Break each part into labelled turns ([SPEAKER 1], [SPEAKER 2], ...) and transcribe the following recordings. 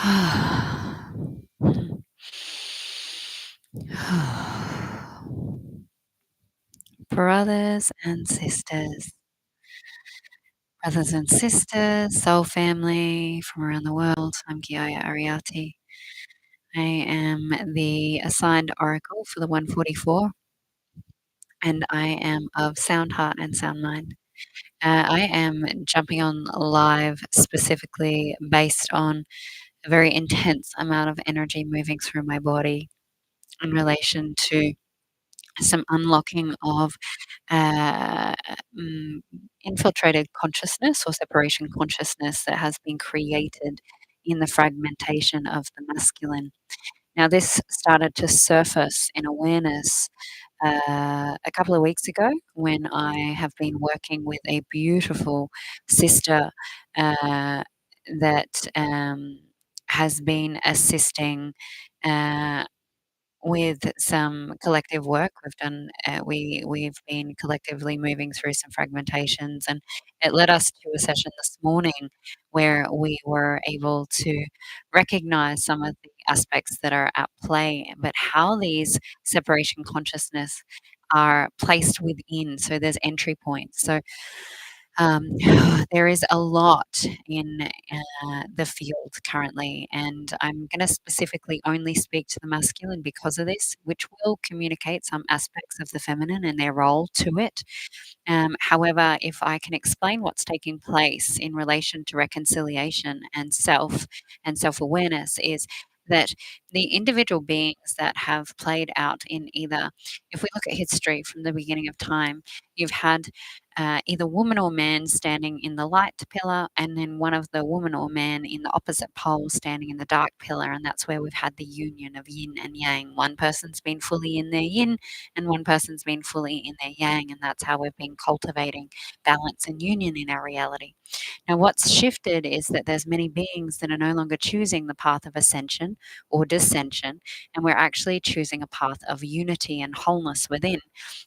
[SPEAKER 1] Brothers and sisters, soul family from around the world. I'm Geeia Ariati. I am the assigned oracle for the 144, and I am of sound heart and sound mind. I am jumping on live specifically based on a very intense amount of energy moving through my body in relation to some unlocking of uh, mm, infiltrated consciousness or separation consciousness that has been created in the fragmentation of the masculine. Now, this started to surface in awareness a couple of weeks ago when I have been working with a beautiful sister that has been assisting. With some collective work we've done, we've been collectively moving through some fragmentations, and it led us to a session this morning where we were able to recognize some of the aspects that are at play, but how these separation consciousness are placed within. So there's entry points. So um, there is a lot in the field currently, and I'm going to specifically only speak to the masculine because of this, which will communicate some aspects of the feminine and their role to it. However, if I can explain what's taking place in relation to reconciliation and self awareness, is that the individual beings that have played out in either, if we look at history from the beginning of time, you've had either woman or man standing in the light pillar, and then one of the woman or man in the opposite pole standing in the dark pillar. And that's where we've had the union of yin and yang. One person's been fully in their yin, and one person's been fully in their yang. And that's how we've been cultivating balance and union in our reality. Now, what's shifted is that there's many beings that are no longer choosing the path of ascension or dissension, and we're actually choosing a path of unity and wholeness within.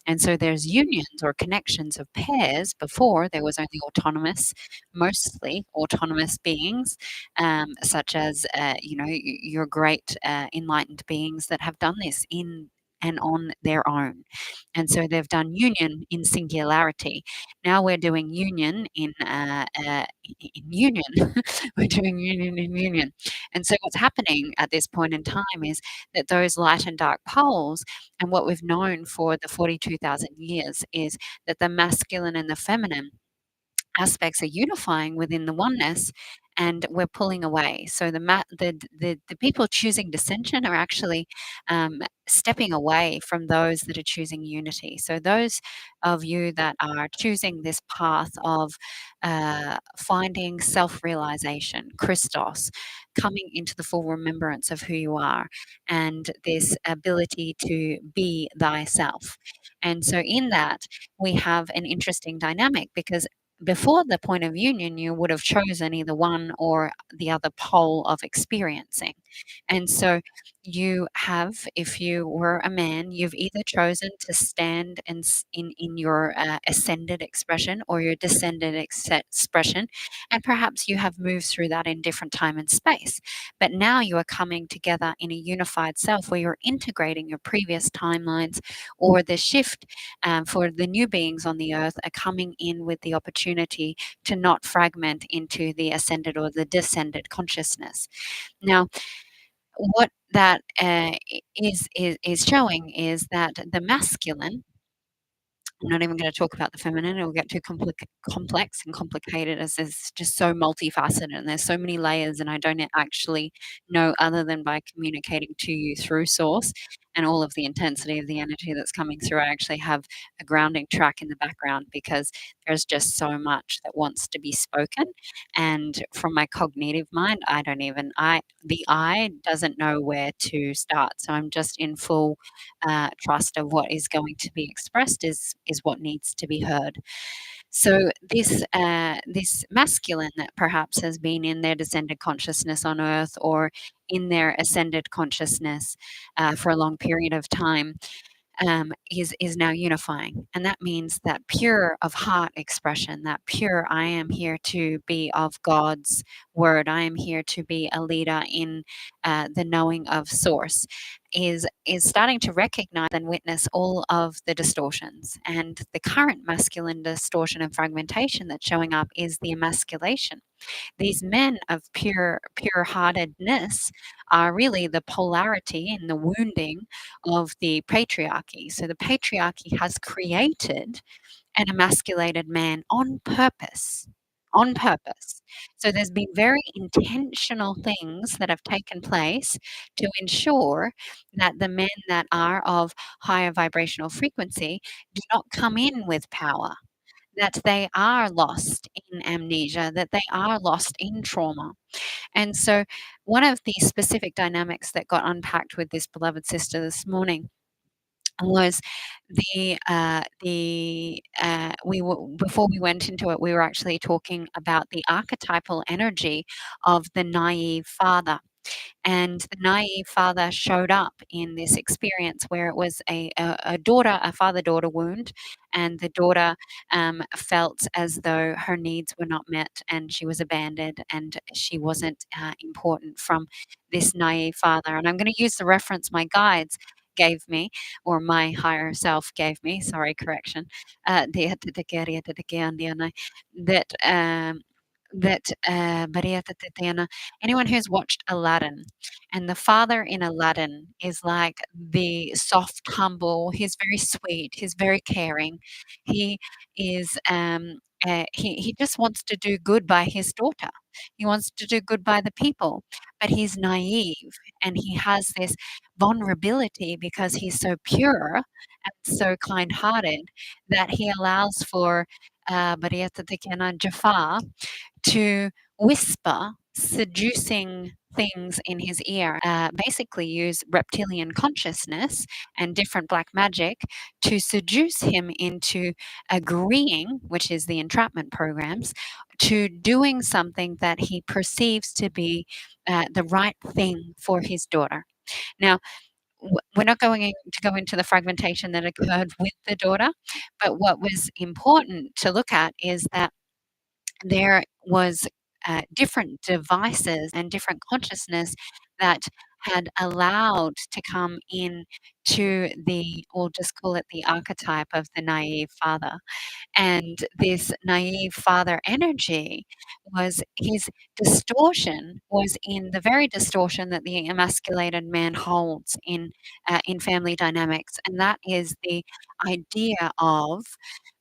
[SPEAKER 1] And so there's unions or connections of pairs. Before, there was only autonomous, mostly autonomous beings, such as, your great enlightened beings that have done this in and on their own. And so they've done union in singularity. Now we're doing union in union. We're doing union in union. And so what's happening at this point in time is that those light and dark poles, and what we've known for the 42,000 years, is that the masculine and the feminine aspects are unifying within the oneness, and we're pulling away. So the people choosing dissension are actually stepping away from those that are choosing unity. So those of you that are choosing this path of finding self-realization, Christos, coming into the full remembrance of who you are, and this ability to be thyself. And so in that, we have an interesting dynamic, because before the point of union, you would have chosen either one or the other pole of experiencing. And so you have, if you were a man, you've either chosen to stand in your ascended expression or your descended expression. And perhaps you have moved through that in different time and space. But now you are coming together in a unified self where you're integrating your previous timelines, or the shift for the new beings on the earth are coming in with the opportunity to not fragment into the ascended or the descended consciousness. Now, what that is showing is that the masculine, I'm not even going to talk about the feminine. It will get too complex and complicated, as it's just so multifaceted and there's so many layers. And I don't actually know, other than by communicating to you through source and all of the intensity of the energy that's coming through. I actually have a grounding track in the background because there's just so much that wants to be spoken. And from my cognitive mind, the I doesn't know where to start. So I'm just in full trust of what is going to be expressed is what needs to be heard. So this masculine that perhaps has been in their descended consciousness on earth, or in their ascended consciousness for a long period of time, is now unifying, and that means that pure of heart expression, that pure I am here to be of God's word, I am here to be a leader in the knowing of source, is starting to recognize and witness all of the distortions. And the current masculine distortion and fragmentation that's showing up is the emasculation. These men of pure-heartedness are really the polarity and the wounding of the patriarchy. So the patriarchy has created an emasculated man on purpose. On purpose. So there's been very intentional things that have taken place to ensure that the men that are of higher vibrational frequency do not come in with power, that they are lost in amnesia, that they are lost in trauma. And so, one of the specific dynamics that got unpacked with this beloved sister this morning was we were, before we went into it, we were actually talking about the archetypal energy of the naive father. And the naive father showed up in this experience where it was a daughter, a father-daughter wound, and the daughter felt as though her needs were not met and she was abandoned and she wasn't important from this naive father. And I'm going to use the reference my guides gave me, or my higher self gave me, sorry, correction, that Maria Tatiana, anyone who's watched Aladdin, and the father in Aladdin is like the soft, humble, he's very sweet, he's very caring. He is, he just wants to do good by his daughter. He wants to do good by the people, but he's naive and he has this vulnerability because he's so pure and so kind hearted that he allows for Maria Tatiana Jafar to whisper seducing things in his ear, basically use reptilian consciousness and different black magic to seduce him into agreeing, which is the entrapment programs, to doing something that he perceives to be the right thing for his daughter. Now, we're not going to go into the fragmentation that occurred with the daughter, but what was important to look at is that there was different devices and different consciousness that had allowed to come in to the, we'll just call it the archetype of the naive father. And this naive father energy was his distortion was in the very distortion that the emasculated man holds in family dynamics, and that is the idea of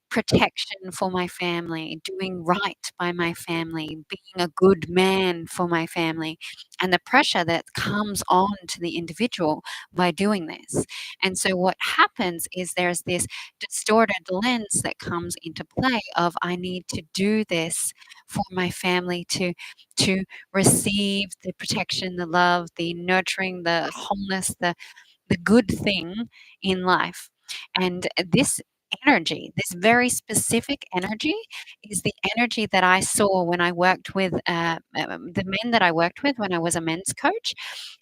[SPEAKER 1] protection for my family, doing right by my family, being a good man for my family, and the pressure that comes on to the individual by doing this. And so, what happens is there's this distorted lens that comes into play of I need to do this for my family to receive the protection, the love, the nurturing, the wholeness, the good thing in life. And this energy, this very specific energy, is the energy that I saw when I worked with the men that I worked with when I was a men's coach,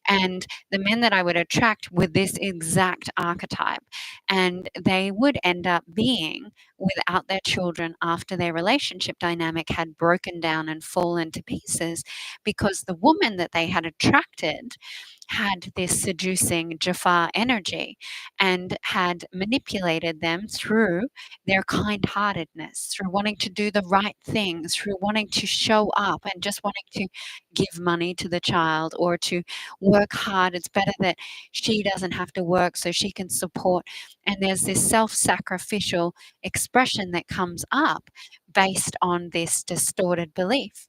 [SPEAKER 1] and the men that I would attract with this exact archetype. And they would end up being without their children after their relationship dynamic had broken down and fallen to pieces because the woman that they had attracted had this seducing Jafar energy and had manipulated them through their kind heartedness, through wanting to do the right thing, through wanting to show up and just wanting to give money to the child or to work hard. It's better that she doesn't have to work so she can support. And there's this self sacrificial expression that comes up based on this distorted belief.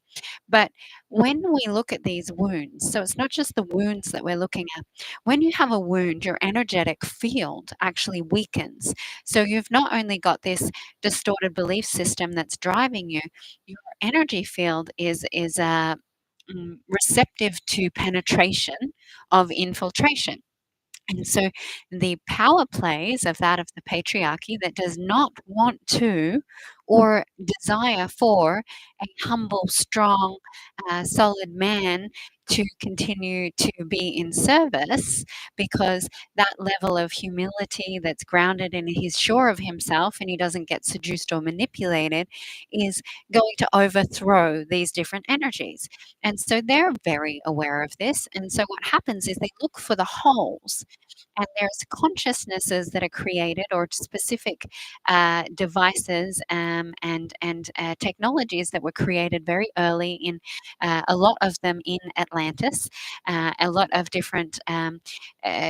[SPEAKER 1] But when we look at these wounds, so it's not just the wounds that we're looking at. When you have a wound, your energetic field actually weakens. So you've not only got this distorted belief system that's driving you, your energy field is receptive to penetration of infiltration. And so the power plays of that of the patriarchy that does not want to or desire for a humble, strong, solid man to continue to be in service, because that level of humility that's grounded and he's sure of himself and he doesn't get seduced or manipulated is going to overthrow these different energies. And so they're very aware of this. And so what happens is they look for the holes, and there's consciousnesses that are created, or specific devices and technologies that were created very early in a lot of them in Atlantis, a lot of different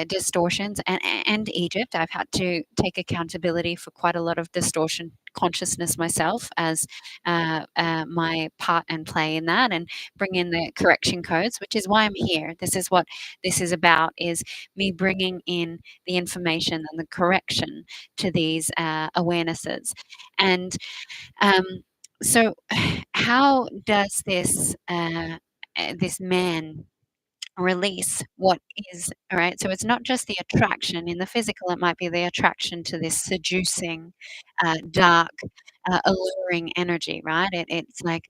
[SPEAKER 1] distortions, and Egypt. I've had to take accountability for quite a lot of distortion consciousness myself as my part and play in that, and bring in the correction codes, which is why I'm here. This is what this is about, is me bringing in the information and the correction to these awarenesses. And um, so how does this man release what is, all right? So it's not just the attraction in the physical, it might be the attraction to this seducing, dark, alluring energy, right? It's like,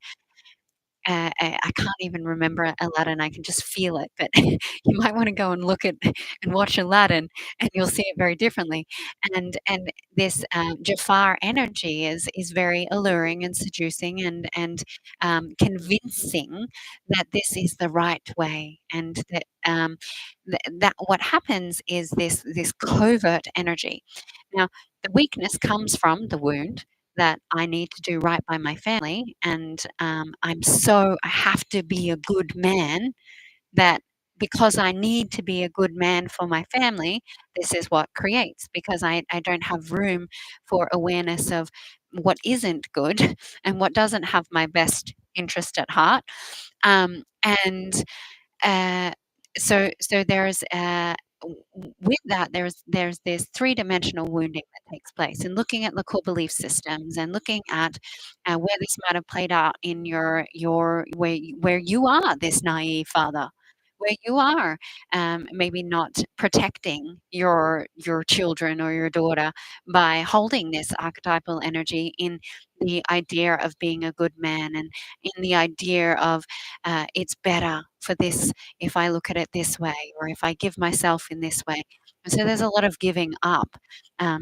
[SPEAKER 1] I can't even remember Aladdin. I can just feel it. But you might want to go and look at and watch Aladdin, and you'll see it very differently. And this Jafar energy is very alluring and seducing, and convincing that this is the right way, and that that what happens is this covert energy. Now, the weakness comes from the wound that I need to do right by my family, and I have to be a good man, that because I need to be a good man for my family, this is what creates, because I don't have room for awareness of what isn't good and what doesn't have my best interest at heart. And uh, so there's with that, there's this three-dimensional wounding that takes place, and looking at the core belief systems, and looking at where this might have played out in your where you are this naive father, where you are maybe not protecting your children or your daughter by holding this archetypal energy in the idea of being a good man, and in the idea of it's better for this if I look at it this way, or if I give myself in this way. And so there's a lot of giving up,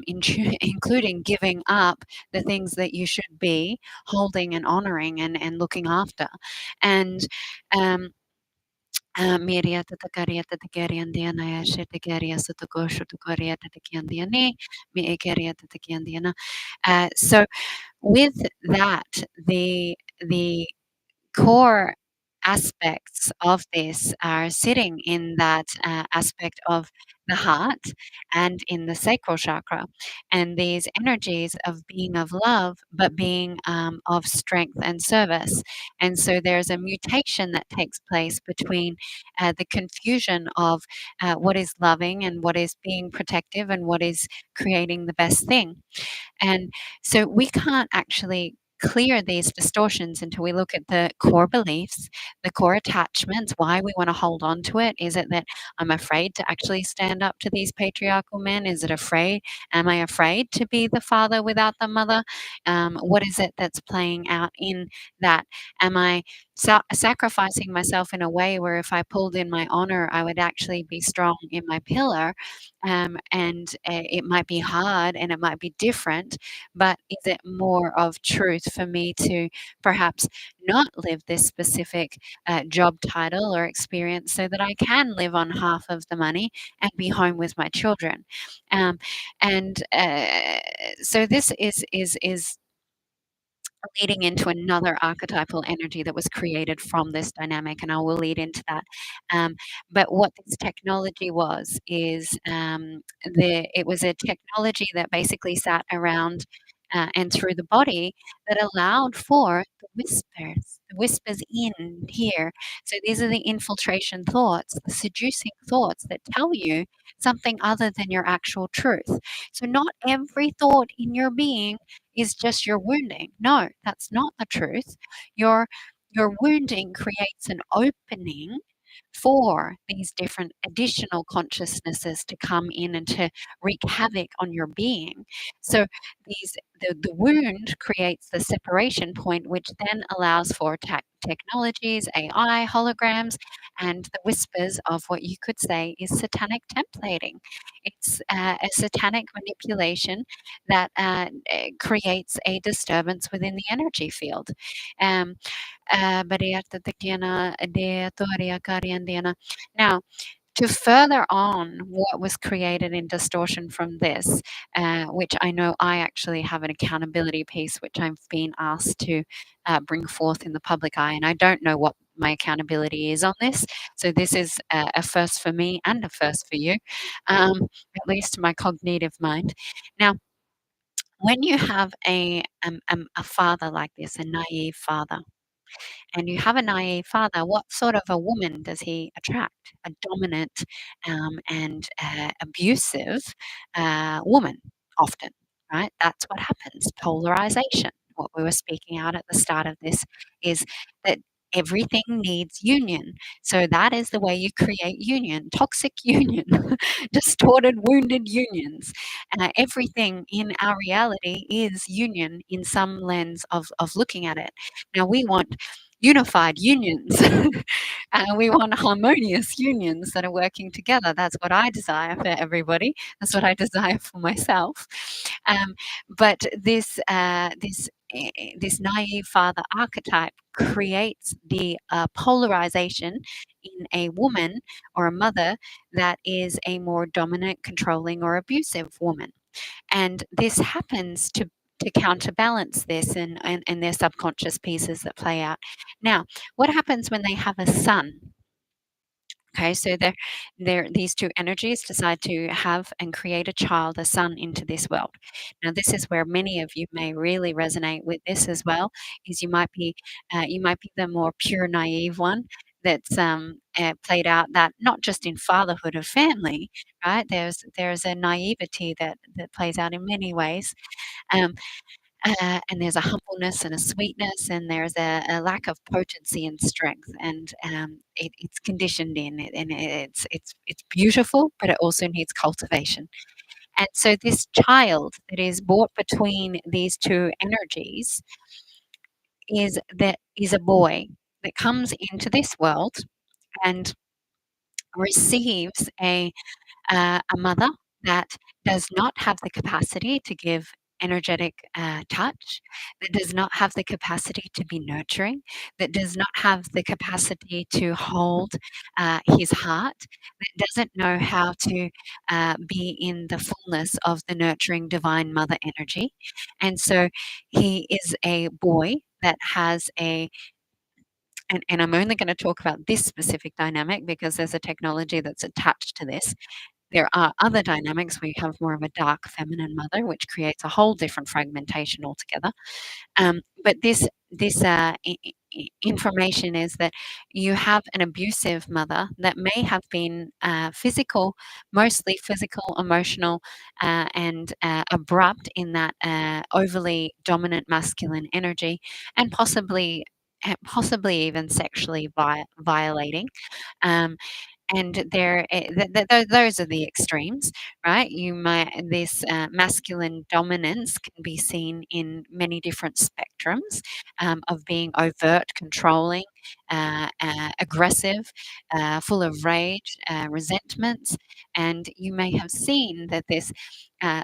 [SPEAKER 1] including giving up the things that you should be holding and honoring and looking after. And um, Miria tatakaria tatakariandiana shetakaria sotokosho tokoria tatakiandiani, mi ekeria tatakiandiana. So with that, the core aspects of this are sitting in that aspect of the heart and in the sacral chakra, and these energies of being of love, but being of strength and service. And so there's a mutation that takes place between the confusion of what is loving and what is being protective and what is creating the best thing. And so we can't actually clear these distortions until we look at the core beliefs, the core attachments, why we want to hold on to it. Is it that I'm afraid to actually stand up to these patriarchal men? Is it afraid? Am I afraid to be the father without the mother? What is it that's playing out in that? Am I sacrificing myself in a way where if I pulled in my honor, I would actually be strong in my pillar? And it might be hard and it might be different, but is it more of truth for me to perhaps not live this specific job title or experience, so that I can live on half of the money and be home with my children? Um, and so this is leading into another archetypal energy that was created from this dynamic, and I will lead into that. But what this technology was is it was a technology that basically sat around and through the body, that allowed for the whispers in here. So these are the infiltration thoughts, the seducing thoughts that tell you something other than your actual truth. So not every thought in your being is just your wounding. No, that's not the truth. Your your wounding creates an opening for these different additional consciousnesses to come in and to wreak havoc on your being. So the wound creates the separation point, which then allows for technologies, AI, holograms, and the whispers of what you could say is satanic templating. It's a satanic manipulation that creates a disturbance within the energy field. Um, now, to further on what was created in distortion from this, which I know I actually have an accountability piece which I've been asked to bring forth in the public eye, and I don't know what my accountability is on this. So this is a first for me and a first for you, at least to my cognitive mind. Now, when you have a father like this, a naive father, and you have a naive father, what sort of a woman does he attract? A dominant and abusive woman, often, right? That's what happens. Polarization. What we were speaking out at the start of this is that everything needs union. So that is the way you create union, toxic union, distorted, wounded unions. Everything in our reality is union in some lens of looking at it. Now, we want unified unions. We want harmonious unions that are working together. That's what I desire for everybody. That's what I desire for myself. But this naive father archetype creates the polarization in a woman or a mother that is a more dominant, controlling, or abusive woman. And this happens to counterbalance this and their subconscious pieces that play out. Now, what happens when they have a son? Okay, so these two energies decide to have and create a child, a son, into this world. Now, this is where many of you may really resonate with this as well. Is you might be the more pure, naive one that's played out that not just in fatherhood of family, right? There's a naivety that plays out in many ways. Um, and there's a humbleness and a sweetness, and there's a lack of potency and strength, and it's conditioned in it, and it's beautiful, but it also needs cultivation. And so this child that is brought between these two energies is a boy that comes into this world and receives a mother that does not have the capacity to give energetic touch, that does not have the capacity to be nurturing, that does not have the capacity to hold his heart, that doesn't know how to be in the fullness of the nurturing divine mother energy. And so he is a boy that has and I'm only going to talk about this specific dynamic because there's a technology that's attached to this. There are other dynamics where you have more of a dark feminine mother, which creates a whole different fragmentation altogether. But this information is that you have an abusive mother that may have been physical, mostly physical, emotional, and abrupt in that overly dominant masculine energy, and possibly even sexually violating. Um, and those are the extremes, right? You might this masculine dominance can be seen in many different spectrums of being overt, controlling, aggressive, full of rage, resentments, and you may have seen that this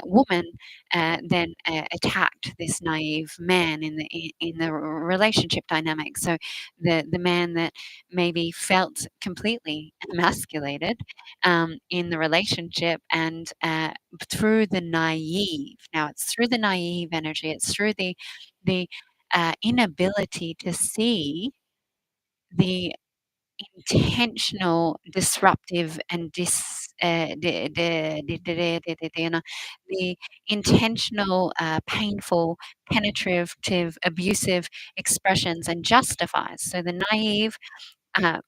[SPEAKER 1] woman then attacked this naive man in the relationship dynamic. So the man that maybe felt completely emasculated in the relationship, and through the naive. Now it's through the naive energy. It's through the inability to see the intentional disruptive and the intentional painful penetrative abusive expressions and justifies. So the naive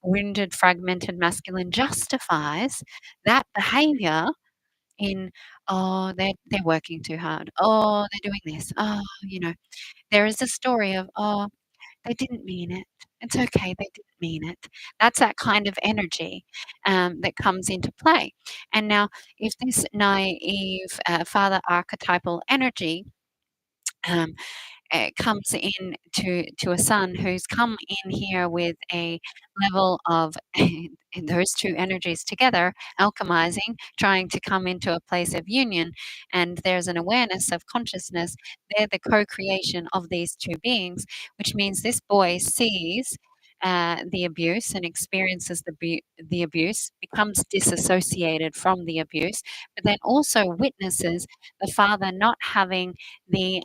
[SPEAKER 1] wounded fragmented masculine justifies that behavior in, oh, they're working too hard, oh, they're doing this, oh, there is a story of, oh, they didn't mean it. It's okay, they didn't mean it. That's that kind of energy that comes into play. And now, if this naive father archetypal energy um, comes in to a son who's come in here with a level of those two energies together, alchemizing, trying to come into a place of union, and there's an awareness of consciousness. They're the co-creation of these two beings, which means this boy sees the abuse and experiences the abuse, becomes disassociated from the abuse, but then also witnesses the father not having the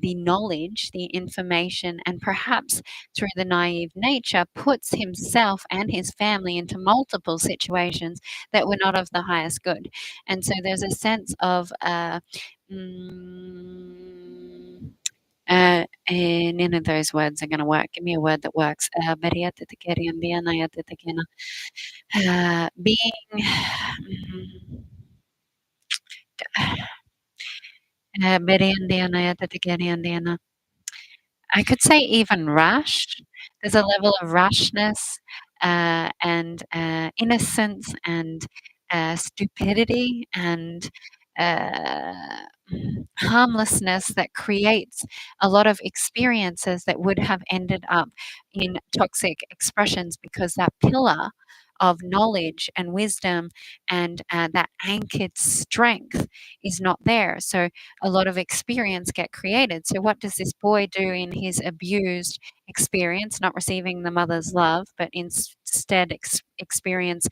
[SPEAKER 1] knowledge, the information, and perhaps through the naive nature, puts himself and his family into multiple situations that were not of the highest good. And so there's a sense of none of those words are going to work. Give me a word that works. Being I could say even rash. There's a level of rashness, and, innocence and, stupidity and, uh, harmlessness that creates a lot of experiences that would have ended up in toxic expressions because that pillar of knowledge and wisdom and, that anchored strength is not there. So a lot of experience get created. So what does this boy do in his abused experience, not receiving the mother's love, but instead experience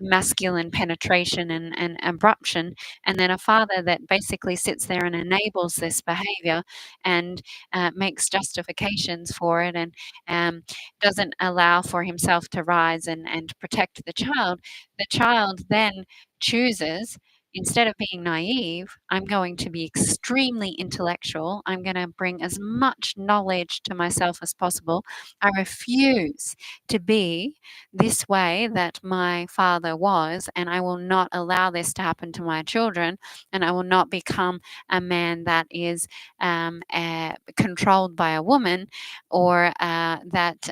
[SPEAKER 1] masculine penetration and abruption, and then a father that basically sits there and enables this behavior and makes justifications for it and doesn't allow for himself to rise and protect the child then chooses, instead of being naive, I'm going to be extremely intellectual. I'm going to bring as much knowledge to myself as possible. I refuse to be this way that my father was, and I will not allow this to happen to my children, and I will not become a man that is controlled by a woman or that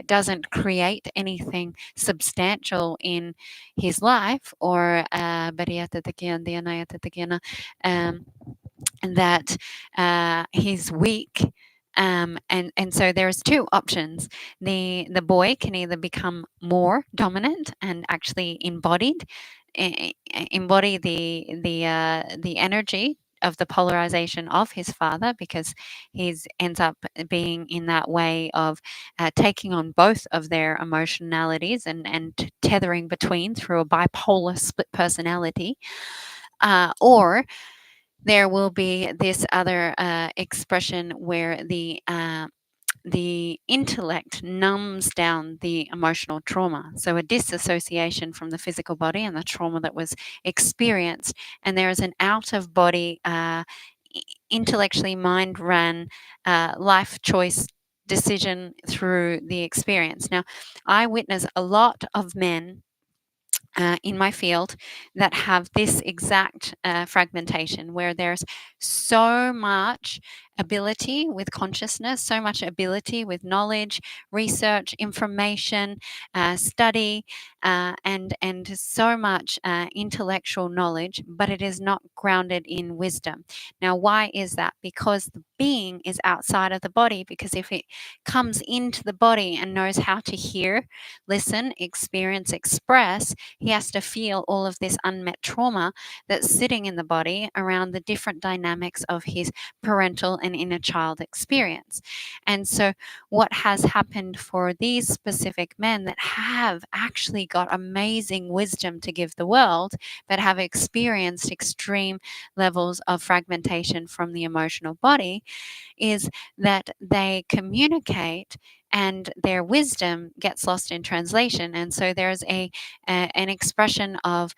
[SPEAKER 1] doesn't create anything substantial in his life, or um, that he's weak. And so there's two options. The boy can either become more dominant and actually embody the energy of the polarization of his father, because he's ends up being in that way of taking on both of their emotionalities and tethering between through a bipolar split personality, or there will be this other expression where the intellect numbs down the emotional trauma. So a disassociation from the physical body and the trauma that was experienced, and there is an out of body, intellectually mind run life choice decision through the experience. Now, I witness a lot of men in my field that have this exact fragmentation, where there's so much ability with consciousness, so much ability with knowledge, research, information, study, and so much intellectual knowledge, but it is not grounded in wisdom. Now, why is that? Because the being is outside of the body. Because if it comes into the body and knows how to hear, listen, experience, express, he has to feel all of this unmet trauma that's sitting in the body around the different dynamics of his parental and inner child experience. And so, what has happened for these specific men that have actually got amazing wisdom to give the world, but have experienced extreme levels of fragmentation from the emotional body, is that they communicate and their wisdom gets lost in translation. And so there's an expression of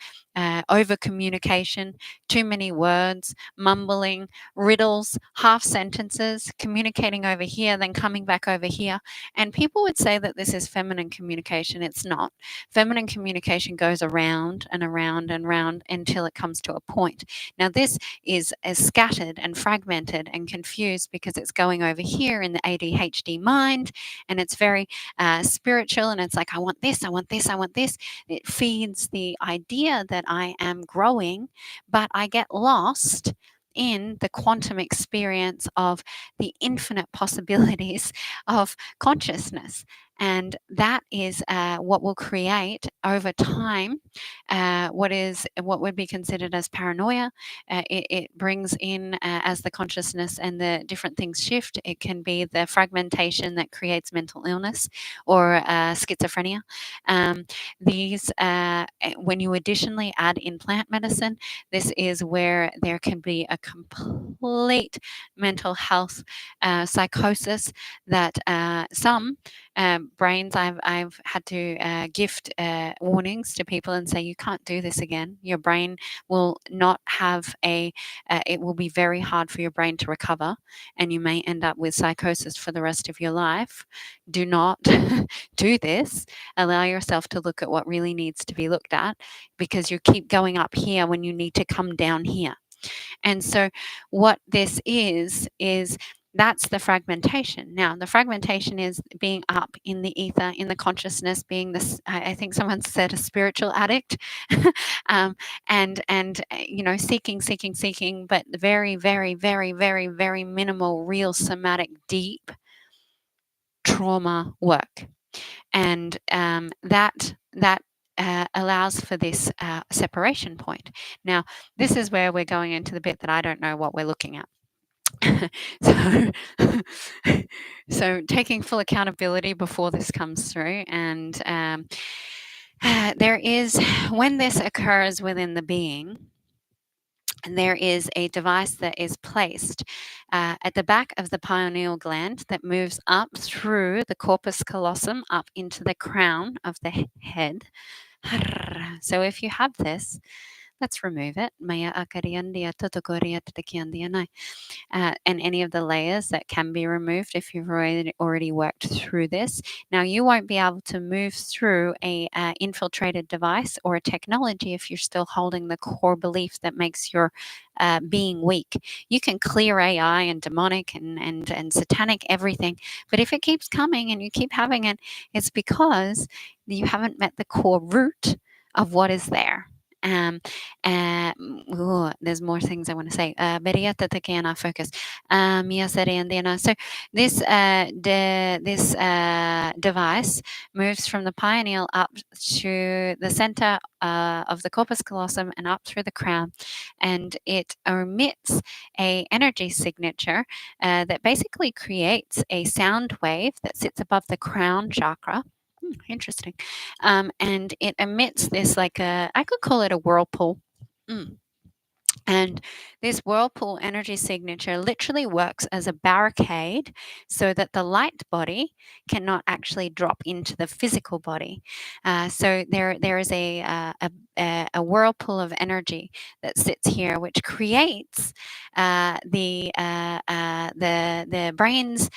[SPEAKER 1] over communication, too many words, mumbling, riddles, half sentences, communicating over here, then coming back over here. And people would say that this is feminine communication. It's not. Feminine communication goes around and around and around until it comes to a point. Now, this is as scattered and fragmented and confused because it's going over here in the ADHD mind, and it's very spiritual, and it's like, I want this, I want this, I want this. It feeds the idea that I am growing, but I get lost in the quantum experience of the infinite possibilities of consciousness. And that is what will create over time what would be considered as paranoia. It brings in, as the consciousness and the different things shift, it can be the fragmentation that creates mental illness or schizophrenia. These, when you additionally add in plant medicine, this is where there can be a complete mental health psychosis that some brains, I've had to gift warnings to people and say, you can't do this again. Your brain will not have it will be very hard for your brain to recover, and you may end up with psychosis for the rest of your life. Do not do this. Allow yourself to look at what really needs to be looked at, because you keep going up here when you need to come down here. And so what this is that's the fragmentation. Now, the fragmentation is being up in the ether, in the consciousness, being this, I think someone said, a spiritual addict, and seeking, but very, very, very, very, very minimal, real somatic, deep trauma work. And that allows for this separation point. Now, this is where we're going into the bit that I don't know what we're looking at. so, so taking full accountability before this comes through, and there is, when this occurs within the being, there is a device that is placed at the back of the pineal gland that moves up through the corpus callosum up into the crown of the head. So if you have this, let's remove it. And any of the layers that can be removed if you've already worked through this. Now, you won't be able to move through a infiltrated device or a technology if you're still holding the core belief that makes your being weak. You can clear AI and demonic and satanic everything, but if it keeps coming and you keep having it, it's because you haven't met the core root of what is there. There's more things I want to say. Focus. So this device moves from the pineal up to the center of the corpus callosum and up through the crown, and it emits a energy signature that basically creates a sound wave that sits above the crown chakra. Interesting. And it emits this, like I could call it a whirlpool. And this whirlpool energy signature literally works as a barricade so that the light body cannot actually drop into the physical body. So there is a whirlpool of energy that sits here, which creates the brain's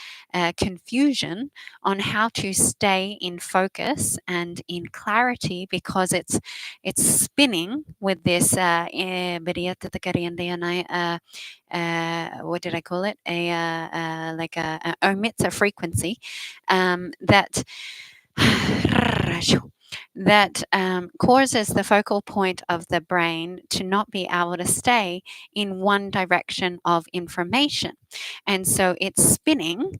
[SPEAKER 1] confusion on how to stay in focus and in clarity, because it's spinning with this what did I call it? Emits a frequency that causes the focal point of the brain to not be able to stay in one direction of information. And so it's spinning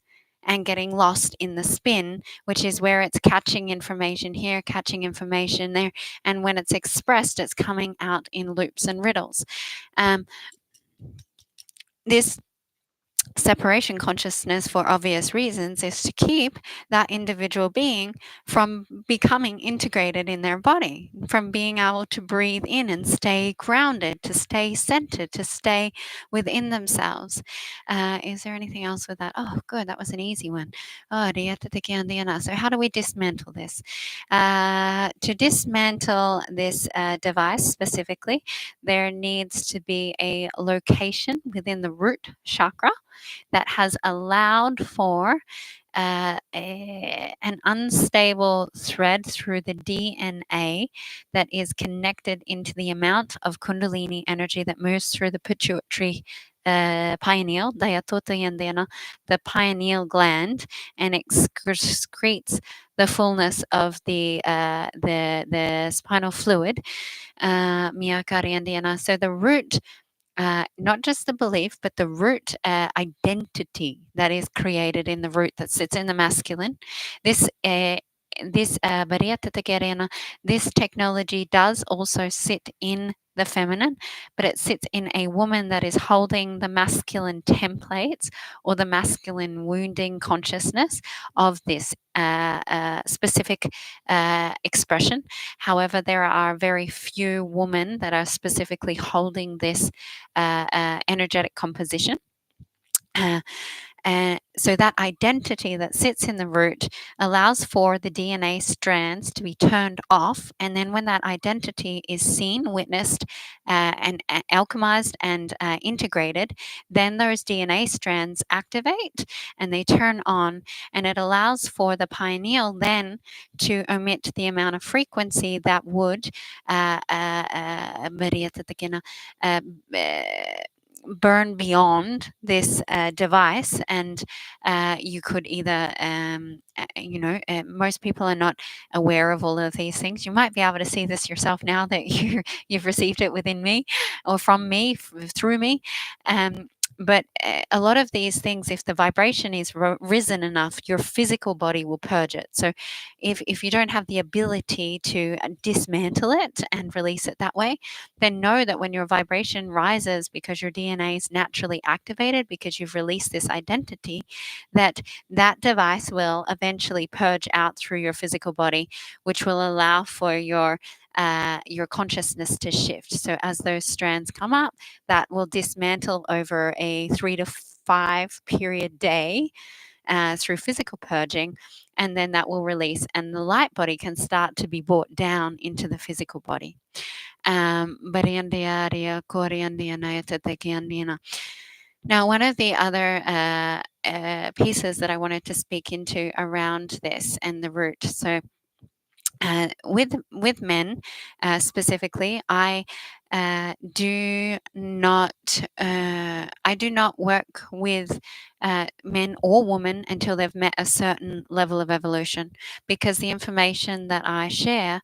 [SPEAKER 1] and getting lost in the spin, which is where it's catching information here, catching information there. And when it's expressed, it's coming out in loops and riddles. This separation consciousness, for obvious reasons, is to keep that individual being from becoming integrated in their body, from being able to breathe in and stay grounded, to stay centered, to stay within themselves. Is there anything else with that? Oh, good. That was an easy one. Oh, so how do we dismantle this? To dismantle this device specifically, there needs to be a location within the root chakra that has allowed for an unstable thread through the DNA that is connected into the amount of Kundalini energy that moves through the pituitary pineal, the pineal gland, and excretes the fullness of the spinal fluid, so the root, not just the belief, but the root identity that is created in the root that sits in the masculine. This this technology does also sit in the feminine, but it sits in a woman that is holding the masculine templates or the masculine wounding consciousness of this specific expression. However, there are very few women that are specifically holding this energetic composition. So that identity that sits in the root allows for the DNA strands to be turned off. And then when that identity is seen, witnessed, and alchemized and integrated, then those DNA strands activate and they turn on. And it allows for the pineal then to emit the amount of frequency that would burn beyond this device, and you could either most people are not aware of all of these things. You might be able to see this yourself now that you've received it within me or from me through me. But a lot of these things, if the vibration is risen enough, your physical body will purge it. So if you don't have the ability to dismantle it and release it that way, then know that when your vibration rises because your DNA is naturally activated, because you've released this identity, that device will eventually purge out through your physical body, which will allow for your consciousness to shift. So as those strands come up, that will dismantle over a 3 to 5 period day through physical purging, and then that will release, and the light body can start to be brought down into the physical body. Now, one of the other pieces that I wanted to speak into around this and the root. So with men specifically, I do not work with men or women until they've met a certain level of evolution, because the information that I share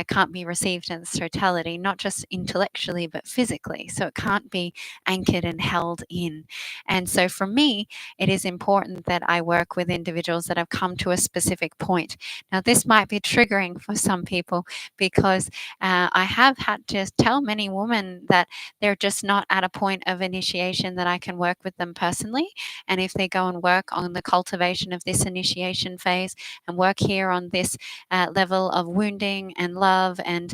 [SPEAKER 1] can't be received in its totality, not just intellectually but physically. So it can't be anchored and held in. And so for me, it is important that I work with individuals that have come to a specific point. Now, this might be triggering for some people, because I have had to tell many women that they're just not at a point of initiation that I can work with them personally. And if they go and work on the cultivation of this initiation phase and work here on this level of wounding and love and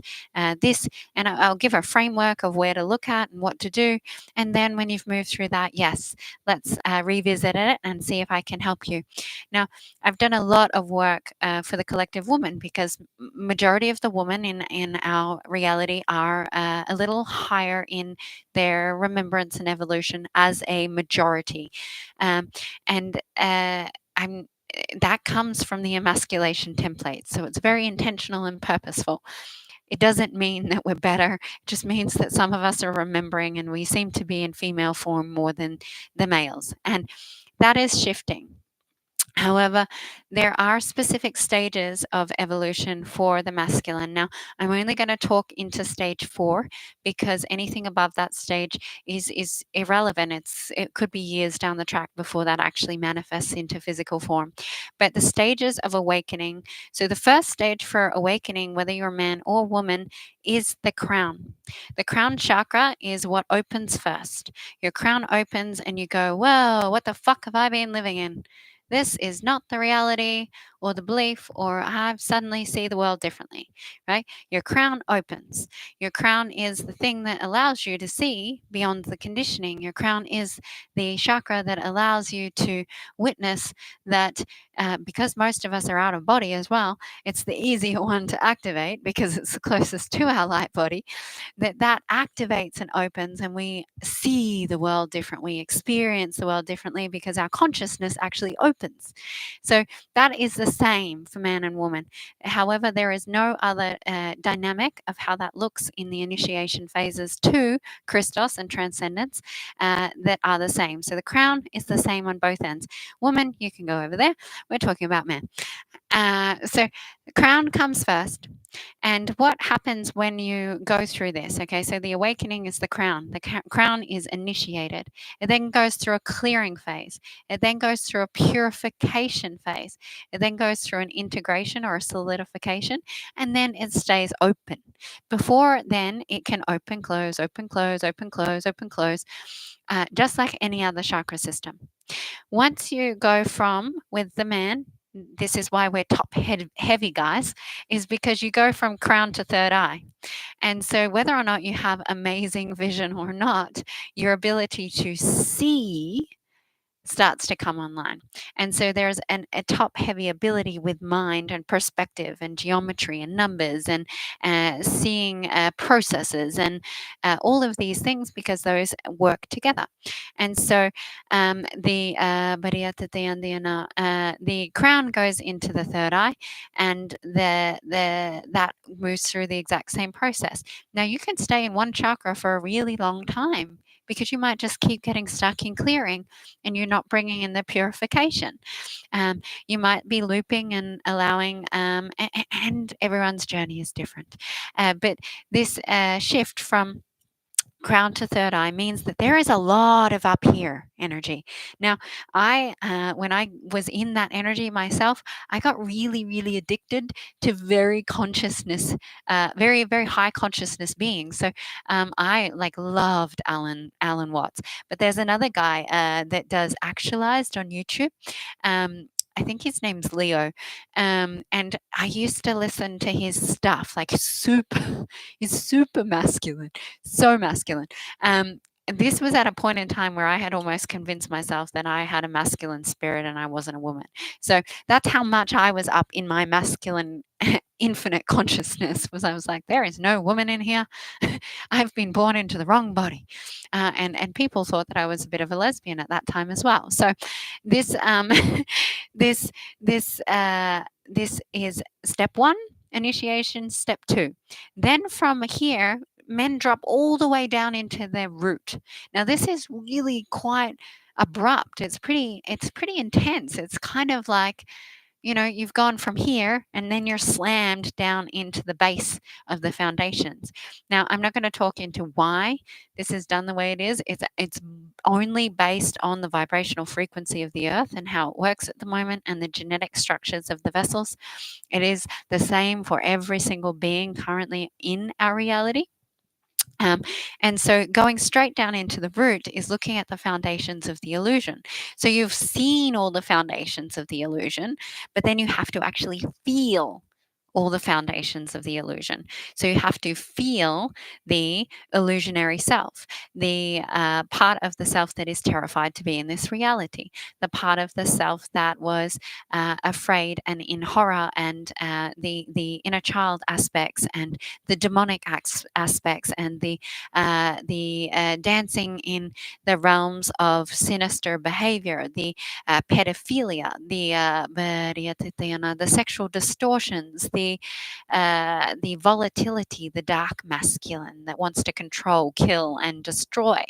[SPEAKER 1] this, and I'll give a framework of where to look at and what to do. And then when you've moved through that, yes, let's revisit it and see if I can help you. Now, I've done a lot of work for the collective woman, because majority of the women in our reality are a little higher in their remembrance and evolution as a majority, and that comes from the emasculation template. So it's very intentional and purposeful. It doesn't mean that we're better. It just means that some of us are remembering, and we seem to be in female form more than the males, and that is shifting. However, there are specific stages of evolution for the masculine. Now, I'm only going to talk into stage 4 because anything above that stage is irrelevant. It could be years down the track before that actually manifests into physical form. But the stages of awakening. So the first stage for awakening, whether you're a man or woman, is the crown. The crown chakra is what opens first. Your crown opens and you go, "Whoa, what the fuck have I been living in? This is not the reality or the belief, or I suddenly see the world differently," right? Your crown opens. Your crown is the thing that allows you to see beyond the conditioning. Your crown is the chakra that allows you to witness that, because most of us are out of body as well, it's the easier one to activate because it's the closest to our light body, that activates and opens, and we see the world different. We experience the world differently because our consciousness actually opens. So that is the same for man and woman. However, there is no other dynamic of how that looks in the initiation phases to Christos and transcendence that are the same. So the crown is the same on both ends. Woman, you can go over there. We're talking about man. So the crown comes first. And what happens when you go through this? Okay, so the awakening is the crown. The crown is initiated. It then goes through a clearing phase. It then goes through a purification phase. It then goes through an integration or a solidification, and then it stays open. Before then, it can open, close, open, close, open, close, open, close, just like any other chakra system. Once you go from with the man, this is why we're top heavy, guys, is because you go from crown to third eye. And so, whether or not you have amazing vision or not, your ability to see starts to come online. And so there's a top heavy ability with mind and perspective and geometry and numbers and seeing processes and all of these things, because those work together. And so the crown goes into the third eye, and that moves through the exact same process. Now, you can stay in one chakra for a really long time because you might just keep getting stuck in clearing and you're not bringing in the purification. You might be looping and allowing, and everyone's journey is different. But this shift from crown to third eye means that there is a lot of up here energy. Now, when I was in that energy myself, I got really, really addicted to very very, very high consciousness beings. So I like loved Alan Watts. But there's another guy that does Actualized on YouTube. I think his name's Leo. And I used to listen to his stuff, like he's super masculine, so masculine. This was at a point in time where I had almost convinced myself that I had a masculine spirit and I wasn't a woman. So that's how much I was up in my masculine infinite consciousness. I was like, there is no woman in here. I've been born into the wrong body. And people thought that I was a bit of a lesbian at that time as well. So this this this is step 1, initiation. Step 2. Then from here, men drop all the way down into their root. Now, this is really quite abrupt. It's pretty intense. It's kind of like, you've gone from here and then you're slammed down into the base of the foundations. Now, I'm not going to talk into why this is done the way it is. It's only based on the vibrational frequency of the earth and how it works at the moment and the genetic structures of the vessels. It is the same for every single being currently in our reality. And so going straight down into the root is looking at the foundations of the illusion. So you've seen all the foundations of the illusion, but then you have to actually feel all the foundations of the illusion. So you have to feel the illusionary self, the part of the self that is terrified to be in this reality, the part of the self that was afraid and in horror, and the inner child aspects and the demonic aspects and the dancing in the realms of sinister behavior, the pedophilia, the sexual distortions, the the volatility, the dark masculine that wants to control, kill, and destroy.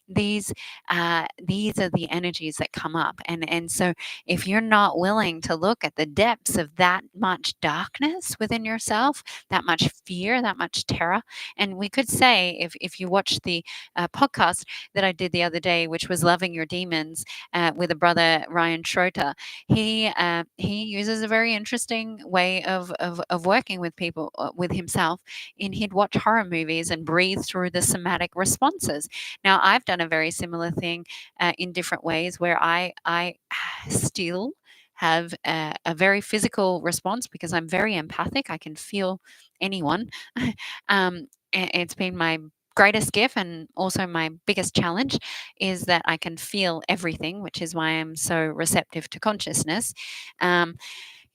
[SPEAKER 1] These are the energies that come up, and so if you're not willing to look at the depths of that much darkness within yourself, that much fear, that much terror, and we could say, if you watch the podcast that I did the other day, which was Loving Your Demons, with a brother, Ryan Schroeder, he uses a very interesting way of working with people, with himself, and he'd watch horror movies and breathe through the somatic responses. Now, I've done a very similar thing in different ways, where I still have a very physical response because I'm very empathic. I can feel anyone. It's been my greatest gift, and also my biggest challenge, is that I can feel everything, which is why I'm so receptive to consciousness.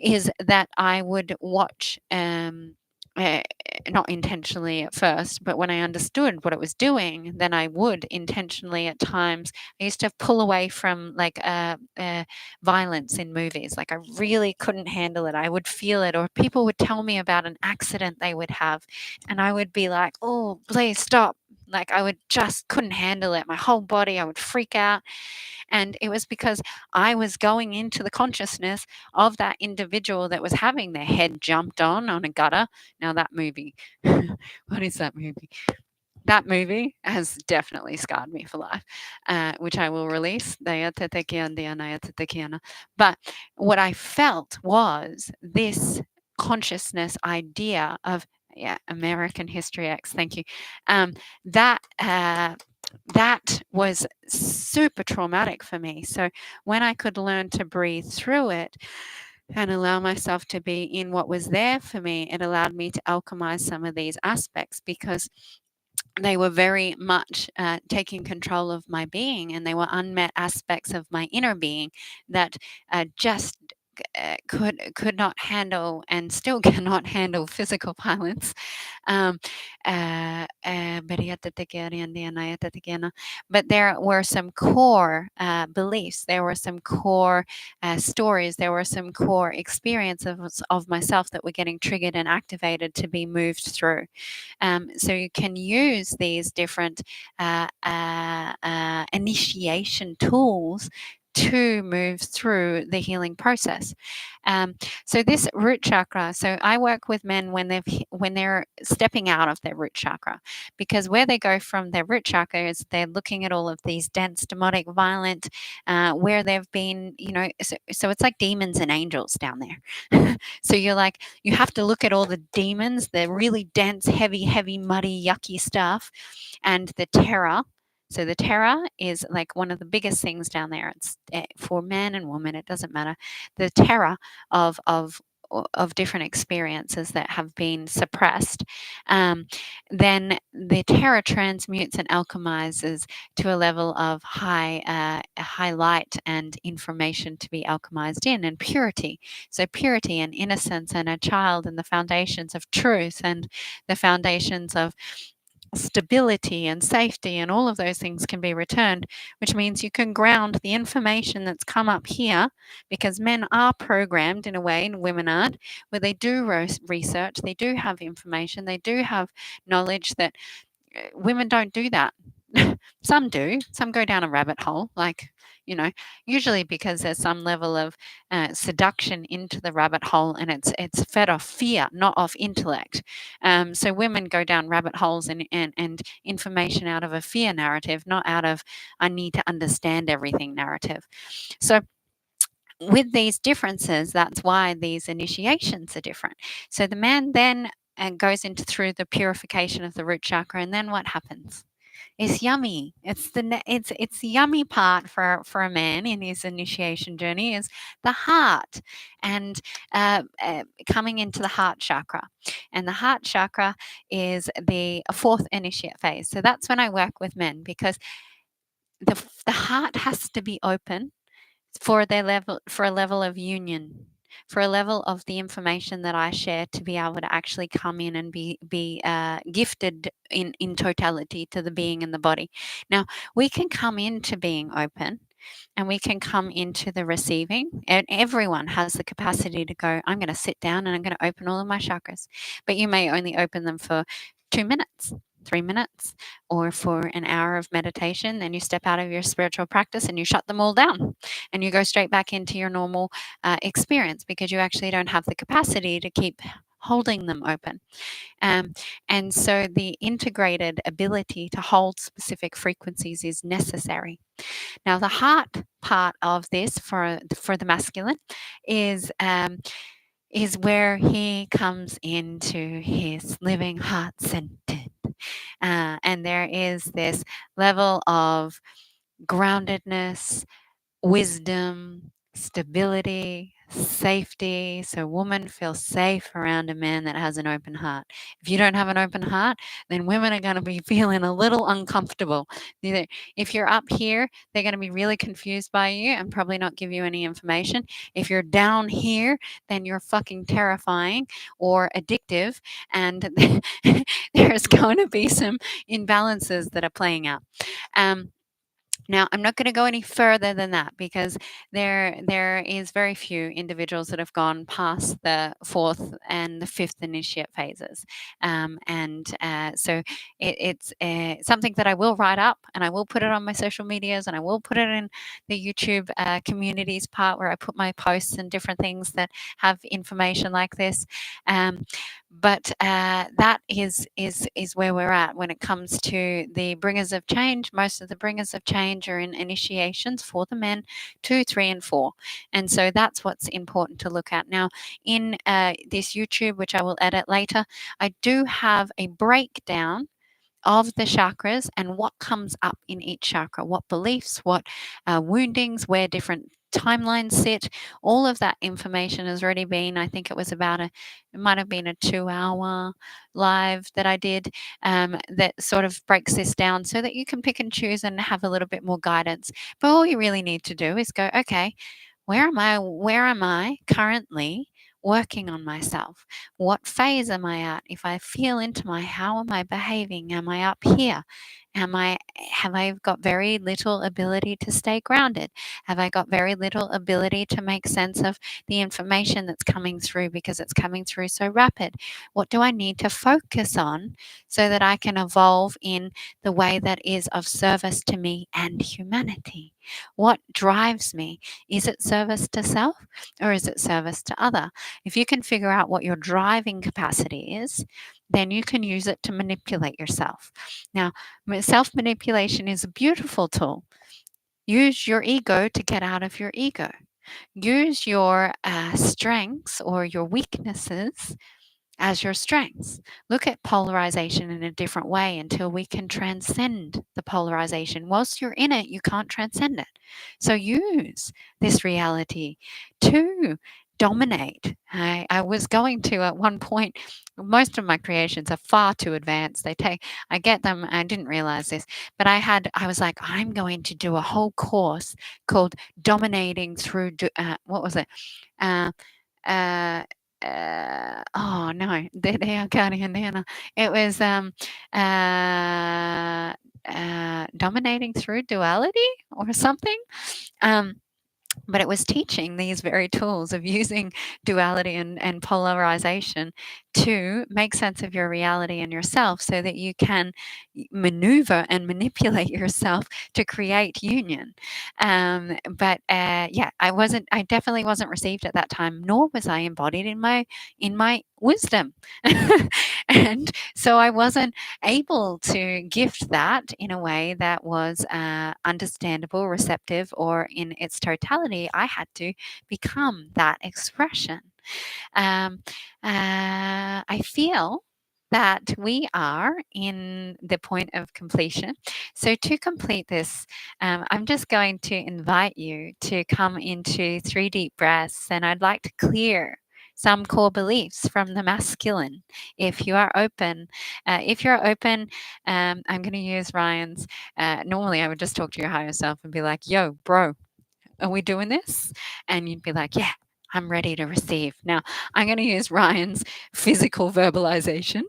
[SPEAKER 1] Is that I would watch, not intentionally at first, but when I understood what it was doing, then I would intentionally at times. I used to pull away from like violence in movies. Like, I really couldn't handle it. I would feel it, or people would tell me about an accident they would have, and I would be like, "Oh, please stop." Like, I would just couldn't handle it. My whole body, I would freak out. And it was because I was going into the consciousness of that individual that was having their head jumped on a gutter. Now, that movie, what is that movie? That movie has definitely scarred me for life, which I will release. But what I felt was this consciousness idea of, yeah, American History X. Thank you. That that was super traumatic for me. So when I could learn to breathe through it and allow myself to be in what was there for me, it allowed me to alchemize some of these aspects, because they were very much taking control of my being, and they were unmet aspects of my inner being that just could not handle, and still cannot handle, physical violence. Um, but there were some core beliefs, there were some core stories, there were some core experiences of myself that were getting triggered and activated to be moved through. So you can use these different initiation tools to move through the healing process. So this root chakra. So I work with men when they're stepping out of their root chakra, because where they go from their root chakra is they're looking at all of these dense, demonic, violent, where they've been, so it's like demons and angels down there. So you're like, you have to look at all the demons, the really dense, heavy, muddy, yucky stuff, and the terror. So the terror is like one of the biggest things down there. It's for man and woman, it doesn't matter. The terror of different experiences that have been suppressed. Then the terror transmutes and alchemizes to a level of high light and information to be alchemized in, and purity. So purity and innocence and a child, and the foundations of truth, and the foundations of stability and safety, and all of those things can be returned, which means you can ground the information that's come up here, because men are programmed in a way, and women aren't, where they do research, they do have information, they do have knowledge that women don't do that. Some do. Some go down a rabbit hole, like, usually because there's some level of seduction into the rabbit hole, and it's fed off fear, not off intellect. So women go down rabbit holes and information out of a fear narrative, not out of I need to understand everything narrative. So with these differences, that's why these initiations are different. So the man then goes into through the purification of the root chakra, and then what happens? It's yummy. It's the yummy part for a man in his initiation journey, is the heart, and coming into the heart chakra. And the heart chakra is the fourth initiate phase. So that's when I work with men, because the heart has to be open for a level of union, for a level of the information that I share to be able to actually come in and be gifted in totality to the being and the body. Now, we can come into being open, and we can come into the receiving. And everyone has the capacity to go, I'm going to sit down and I'm going to open all of my chakras. But you may only open them for 2 minutes, 3 minutes, or for an hour of meditation. Then you step out of your spiritual practice and you shut them all down and you go straight back into your normal experience, because you actually don't have the capacity to keep holding them open. And so the integrated ability to hold specific frequencies is necessary. Now, the heart part of this for the masculine is where he comes into his living heart centered. And there is this level of groundedness, wisdom, stability, safety. So, women feel safe around a man that has an open heart. If you don't have an open heart, then women are going to be feeling a little uncomfortable. If you're up here, they're going to be really confused by you and probably not give you any information. If you're down here, then you're fucking terrifying or addictive, and there's going to be some imbalances that are playing out. Now, I'm not going to go any further than that, because there is very few individuals that have gone past the fourth and the fifth initiate phases, so it's something that I will write up and I will put it on my social medias and I will put it in the YouTube communities part where I put my posts and different things that have information like this. But that is where we're at when it comes to the bringers of change. Most of the bringers of change are in initiations for the men 2, 3, and 4, and so that's what's important to look at. Now, in this YouTube, which I will edit later, I do have a breakdown of the chakras and what comes up in each chakra, what beliefs, what woundings, where different timelines sit. All of that information has already been, I think it was about it might have been a 2-hour live that I did, that sort of breaks this down so that you can pick and choose and have a little bit more guidance. But all you really need to do is go, okay, where am I currently working on myself? What phase am I at? If I feel into how am I behaving? Am I up here? Have I got very little ability to stay grounded? Have I got very little ability to make sense of the information that's coming through because it's coming through so rapid? What do I need to focus on so that I can evolve in the way that is of service to me and humanity? What drives me? Is it service to self or is it service to other? If you can figure out what your driving capacity is, then you can use it to manipulate yourself. Now, self manipulation is a beautiful tool. Use your ego to get out of your ego. Use your strengths or your weaknesses as your strengths. Look at polarization in a different way until we can transcend the polarization. Whilst you're in it, you can't transcend it. So use this reality to dominate. I was going to, at one point, most of my creations are far too advanced. I get them, I didn't realize this, but I was like, I'm going to do a whole course called Dominating Through, what was it? Oh no, they are counting Indiana. It was dominating through duality or something. But it was teaching these very tools of using duality and polarization to make sense of your reality and yourself so that you can maneuver and manipulate yourself to create union. I definitely wasn't received at that time, nor was I embodied in my wisdom. And so I wasn't able to gift that in a way that was understandable, receptive, or in its totality. I had to become that expression. I feel that we are in the point of completion. So to complete this, I'm just going to invite you to come into 3 deep breaths, and I'd like to clear some core beliefs from the masculine. If you are open, I'm going to use Ryan's. Normally, I would just talk to your higher self and be like, "Yo, bro, are we doing this?" And you'd be like, "Yeah, I'm ready to receive." Now, I'm going to use Ryan's physical verbalization.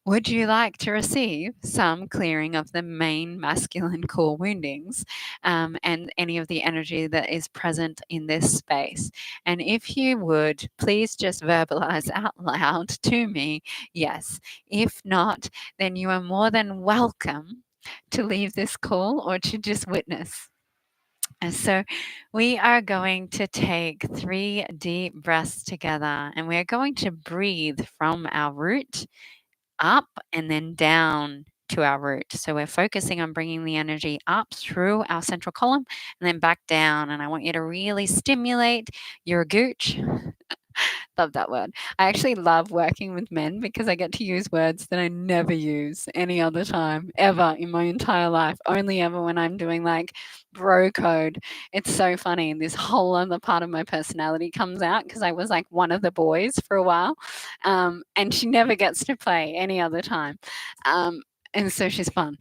[SPEAKER 1] Would you like to receive some clearing of the main masculine core woundings and any of the energy that is present in this space? And if you would, please just verbalize out loud to me, yes. If not, then you are more than welcome to leave this call or to just witness. And so we are going to take 3 deep breaths together, and we're going to breathe from our root up and then down to our root. So we're focusing on bringing the energy up through our central column and then back down. And I want you to really stimulate your gooch. Love that word. I actually love working with men because I get to use words that I never use any other time ever in my entire life, only ever when I'm doing like bro code. It's so funny. This whole other part of my personality comes out because I was like one of the boys for a while. And she never gets to play any other time. And so she's fun.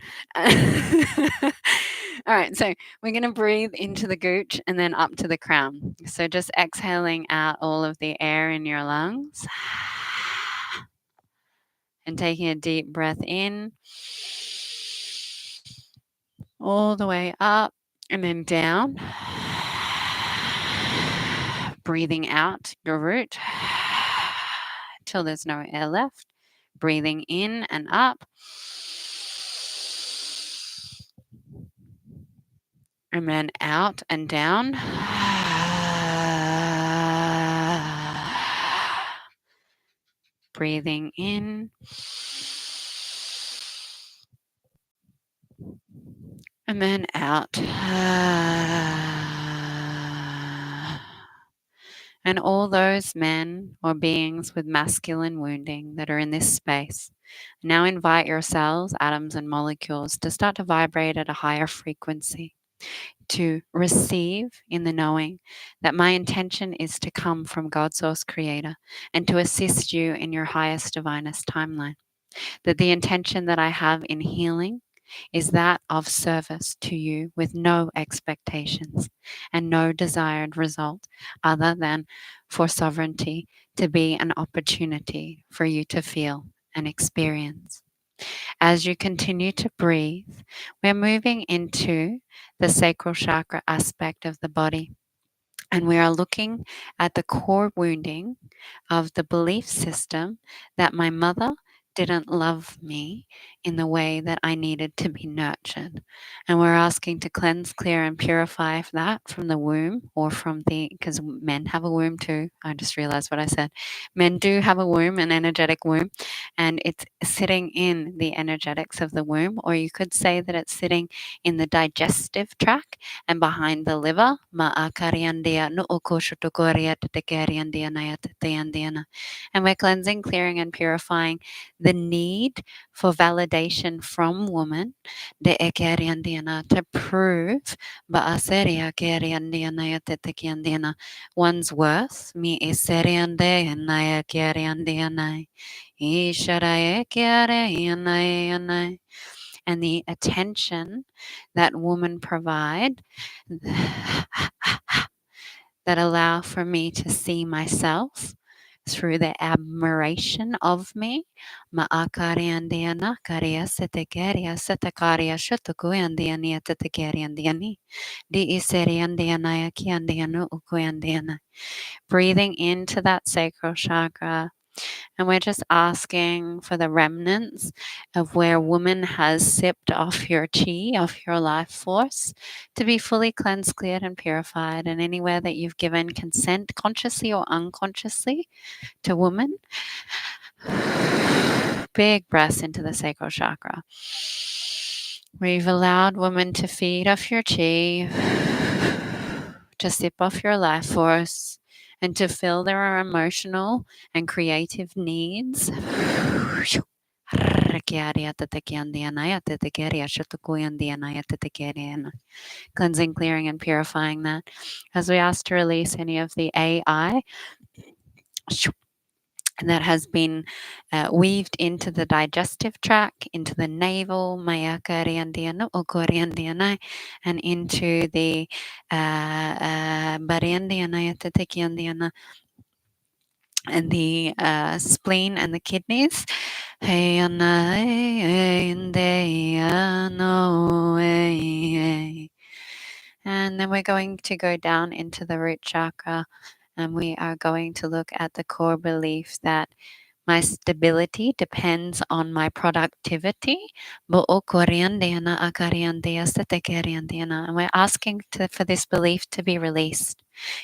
[SPEAKER 1] All right, so we're going to breathe into the gooch and then up to the crown. So just exhaling out all of the air in your lungs and taking a deep breath in all the way up and then down. Breathing out your root till there's no air left. Breathing in and up. And then out and down. Breathing in. And then out. And all those men or beings with masculine wounding that are in this space, now invite your cells, atoms, and molecules to start to vibrate at a higher frequency, to receive in the knowing that my intention is to come from God Source Creator and to assist you in your highest, divinest timeline. That the intention that I have in healing is that of service to you with no expectations and no desired result other than for sovereignty to be an opportunity for you to feel and experience. As you continue to breathe, we're moving into the sacral chakra aspect of the body. And we are looking at the core wounding of the belief system that my mother didn't love me in the way that I needed to be nurtured. And we're asking to cleanse, clear, and purify that from the womb or from because men have a womb too. I just realized what I said. Men do have a womb, an energetic womb, and it's sitting in the energetics of the womb, or you could say that it's sitting in the digestive tract and behind the liver. And we're cleansing, clearing, and purifying the need for validation from woman to prove one's worth. And the attention that woman provide that allow for me to see myself through the admiration of me. Breathing into that sacral chakra. And we're just asking for the remnants of where woman has sipped off your chi, off your life force, to be fully cleansed, cleared, and purified. And anywhere that you've given consent, consciously or unconsciously, to woman, big breaths into the sacral chakra. We've allowed woman to feed off your chi, to sip off your life force, and to fill their emotional and creative needs. Cleansing, clearing, and purifying that. As we ask to release any of the AI that has been weaved into the digestive tract, into the navel, and into the and the spleen and the kidneys. Hey ana inde ano and then we're going to go down into the root chakra and we are going to look at the core belief that my stability depends on my productivity. And we're asking for this belief to be released.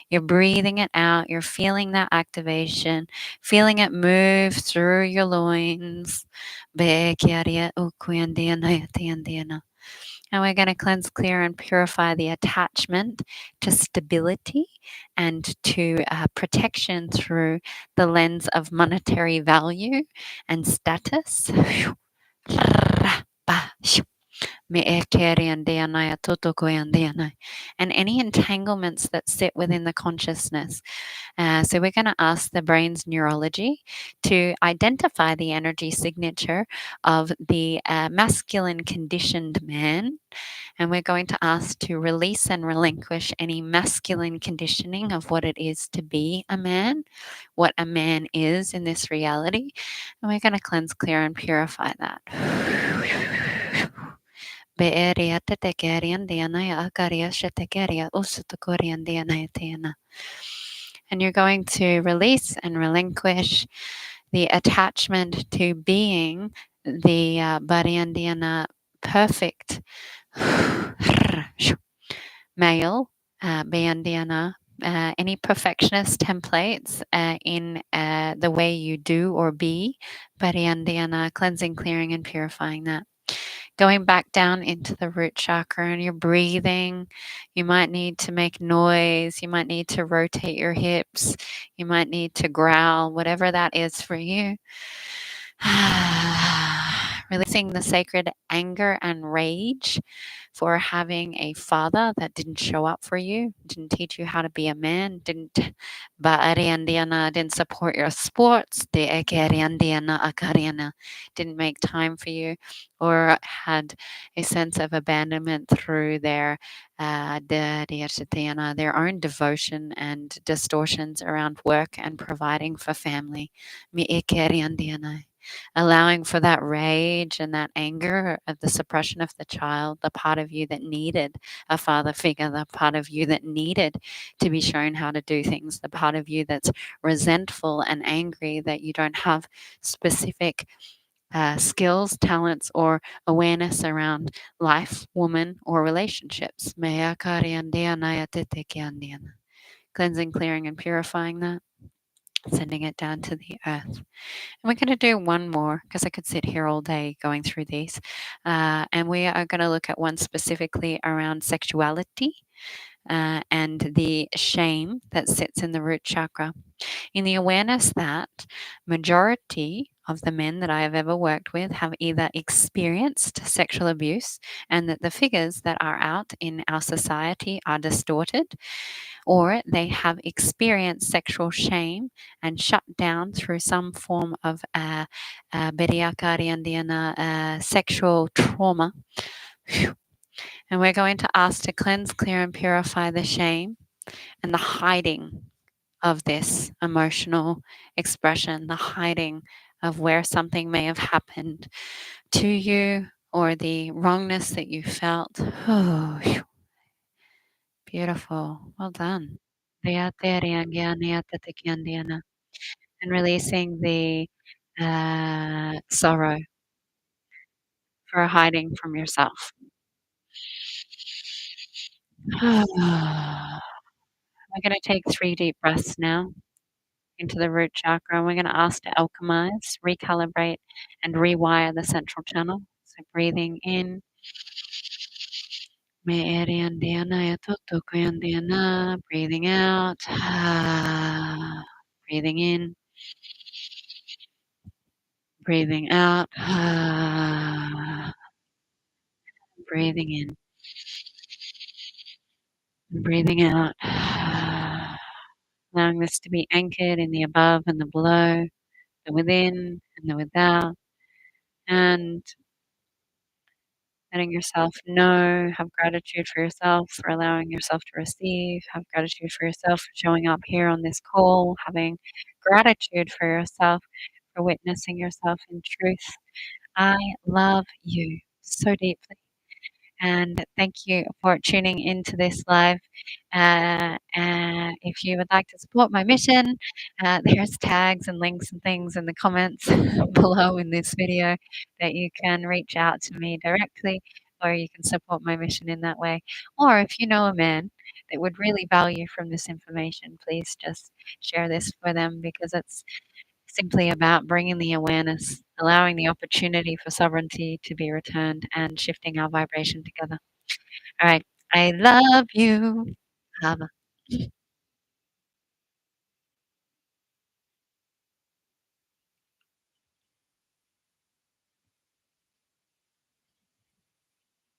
[SPEAKER 1] You're breathing it out. You're feeling that activation, feeling it move through your loins. And we're going to cleanse, clear, and purify the attachment to stability and to protection through the lens of monetary value and status. And any entanglements that sit within the consciousness. So we're going to ask the brain's neurology to identify the energy signature of the masculine conditioned man. And we're going to ask to release and relinquish any masculine conditioning of what it is to be a man, what a man is in this reality. And we're going to cleanse, clear, and purify that. And you're going to release and relinquish the attachment to being the Bariandiana perfect male, Bayandiana, any perfectionist templates in the way you do or be, Bariandiana, cleansing, clearing, and purifying that. Going back down into the root chakra and you're breathing. You might need to make noise. You might need to rotate your hips. You might need to growl, whatever that is for you. Releasing the sacred anger and rage for having a father that didn't show up for you, didn't teach you how to be a man, didn't support your sports, didn't make time for you, or had a sense of abandonment through their own devotion and distortions around work and providing for family. Allowing for that rage and that anger of the suppression of the child, the part of you that needed a father figure, the part of you that needed to be shown how to do things, the part of you that's resentful and angry that you don't have specific skills, talents, or awareness around life, woman, or relationships. Cleansing, clearing, and purifying that, sending it down to the earth. And we're going to do one more because I could sit here all day going through these. And we are going to look at one specifically around sexuality and the shame that sits in the root chakra. In the awareness that majority of the men that I have ever worked with have either experienced sexual abuse and that the figures that are out in our society are distorted, or they have experienced sexual shame and shut down through some form of sexual trauma. And we're going to ask to cleanse, clear, and purify the shame and the hiding of this emotional expression, the hiding of where something may have happened to you or the wrongness that you felt. Oh, beautiful. Well done. And releasing the sorrow for hiding from yourself. We're going to take 3 deep breaths now into the root chakra. And we're going to ask to alchemize, recalibrate, and rewire the central channel. So breathing in. Breathing out. Breathing in. Breathing out. Breathing in. Breathing out. Allowing this to be anchored in the above and the below, the within and the without, and letting yourself know, have gratitude for yourself for allowing yourself to receive, have gratitude for yourself for showing up here on this call, having gratitude for yourself for witnessing yourself in truth. I love you so deeply. And thank you for tuning into this live. And if you would like to support my mission, there's tags and links and things in the comments below in this video that you can reach out to me directly, or you can support my mission in that way. Or if you know a man that would really value from this information, please just share this for them, because it's simply about bringing the awareness, allowing the opportunity for sovereignty to be returned, and shifting our vibration together. All right. I love you. Ahava.